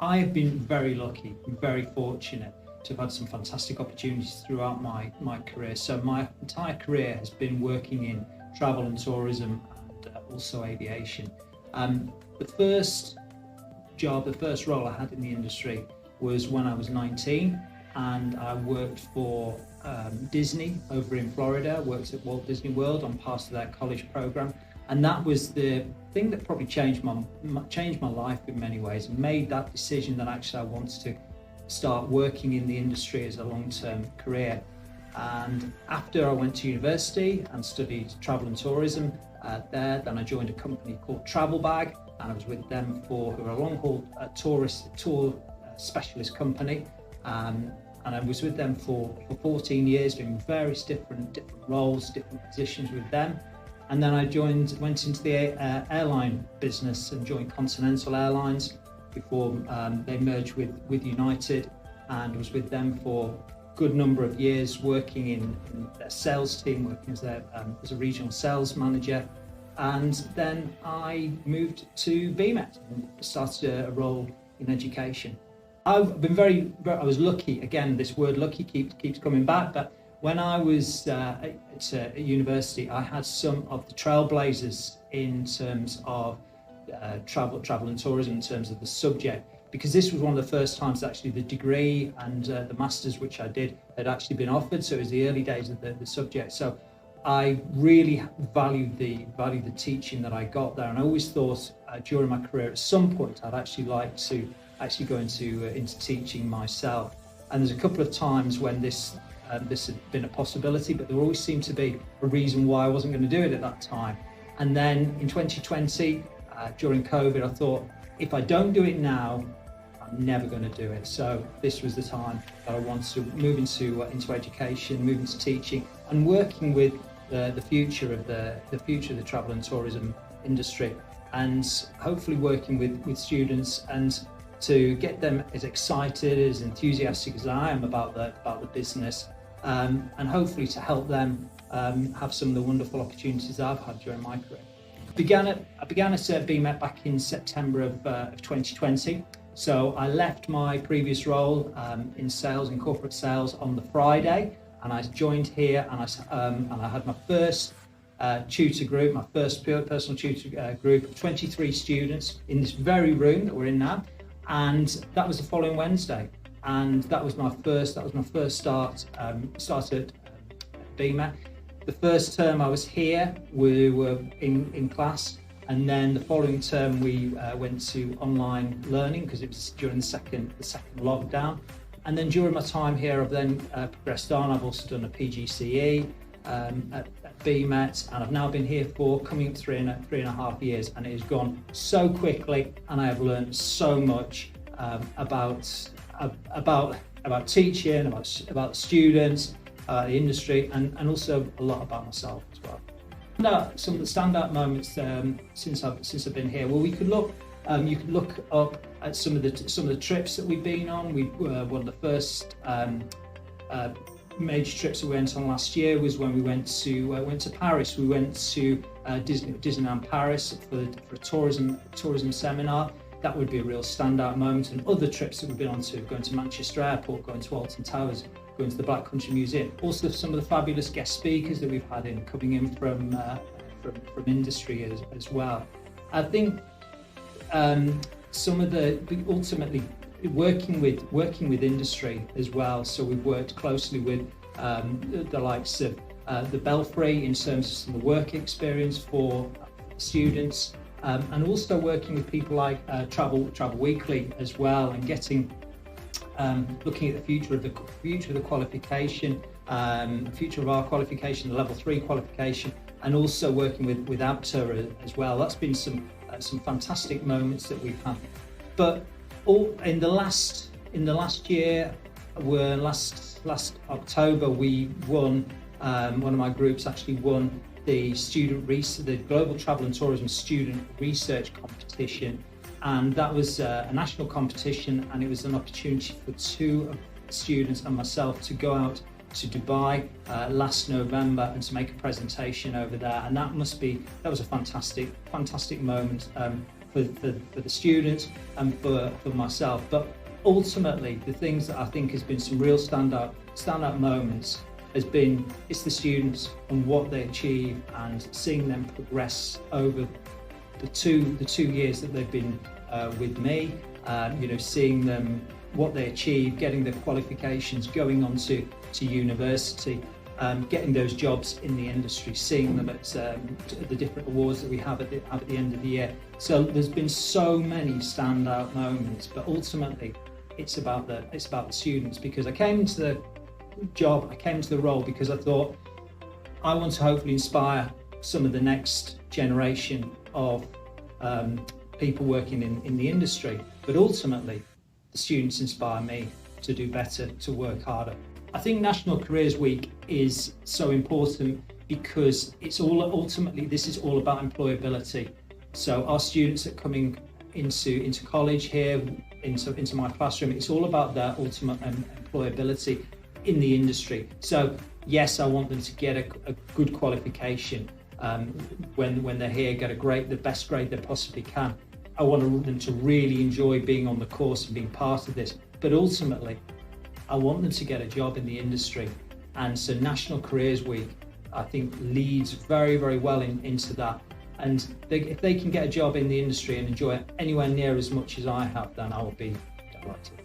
I have been very lucky, very fortunate to have had some fantastic opportunities throughout my career. So my entire career has been working in travel and tourism and also aviation. The first role I had in the industry was when I was 19, and I worked for Disney over in Florida, worked at Walt Disney World on part of their college program. And that was the thing that probably changed my life in many ways, and made that decision that actually I wanted to start working in the industry as a long-term career. And after I went to university and studied travel and tourism then I joined a company called Travel Bag, and I was with them who are a long-haul tour specialist company. And I was with them for 14 years, doing various different roles, different positions with them. And then I went into the airline business and joined Continental Airlines before they merged with United, and was with them for a good number of years, working in their sales team, working as a regional sales manager. And then I moved to BMet and started a role in education. I've been I was lucky. Again, this word lucky keeps coming back, but when I was at university, I had some of the trailblazers in terms of travel and tourism, in terms of the subject, because this was one of the first times actually the degree and the masters which I did had actually been offered. So it was the early days of the subject. So I really valued the teaching that I got there, and I always thought during my career at some point I'd actually like to go into teaching myself. And there's a couple of times when this had been a possibility, but there always seemed to be a reason why I wasn't going to do it at that time. And then in 2020, during COVID, I thought, if I don't do it now, I'm never going to do it. So this was the time that I wanted to move into education, move into teaching, and working with the future of the travel and tourism industry, and hopefully working with students and to get them as excited, as enthusiastic as I am about the business, and hopefully to help them have some of the wonderful opportunities I've had during my career. I began at BMet back in September of 2020. So I left my previous role in sales and corporate sales on the Friday, and I joined here, and I had my first tutor group, my first personal tutor group of 23 students in this very room that we're in now. And that was the following Wednesday, and that was my first start at BMet. The first term I was here, we were in class, and then the following term we went to online learning because it was during the second lockdown. And then during my time here, I've then progressed on. I've also done a PGCE at BMet, and I've now been here for coming up three and a half years, and it has gone so quickly, and I have learned so much about teaching, about students, the industry, and also a lot about myself as well. Now, some of the standout moments since I've been here. Well, you could look up at some of the trips that we've been on. One of the first major trips that we went on last year was when we went to Paris. We went to Disneyland Paris for a tourism seminar. That would be a real standout moment. And other trips that we've been on to, going to Manchester Airport, going to Alton Towers, going to the Black Country Museum. Also some of the fabulous guest speakers that we've had coming in from industry as well. I think ultimately working with industry as well. So we've worked closely with the likes of the Belfry in terms of some of the work experience for students, and also working with people like Travel Weekly as well, and looking at the future of the qualification, future of our qualification, the level 3 qualification, and also working with ABTA as well. That's been some fantastic moments that we've had. But in the last year, last October, we won. One of my groups actually won the Global Travel and Tourism Student Research Competition, and that was a national competition, and it was an opportunity for two of the students and myself to go out to Dubai last November and to make a presentation over there. And that was a fantastic moment for the students and for myself. But ultimately, the things that I think has been some real standout moments has been it's the students and what they achieve and seeing them progress over the two years that they've been with me. Seeing them what they achieve, getting their qualifications, going on to university, getting those jobs in the industry, seeing them at the different awards that we have at the end of the year. So there's been so many standout moments, but ultimately it's about the students, because I came into the job, I came into the role because I thought I want to hopefully inspire some of the next generation of people working in the industry, but ultimately the students inspire me to do better, to work harder. I think National Careers Week is so important because this is all about employability. So our students that are coming into college here, into my classroom, it's all about their ultimate employability in the industry. So yes, I want them to get a good qualification when they're here, get the best grade they possibly can. I want them to really enjoy being on the course and being part of this, but ultimately I want them to get a job in the industry. And so National Careers Week, I think, leads very, very well into that. And if they can get a job in the industry and enjoy it anywhere near as much as I have, then I will be delighted.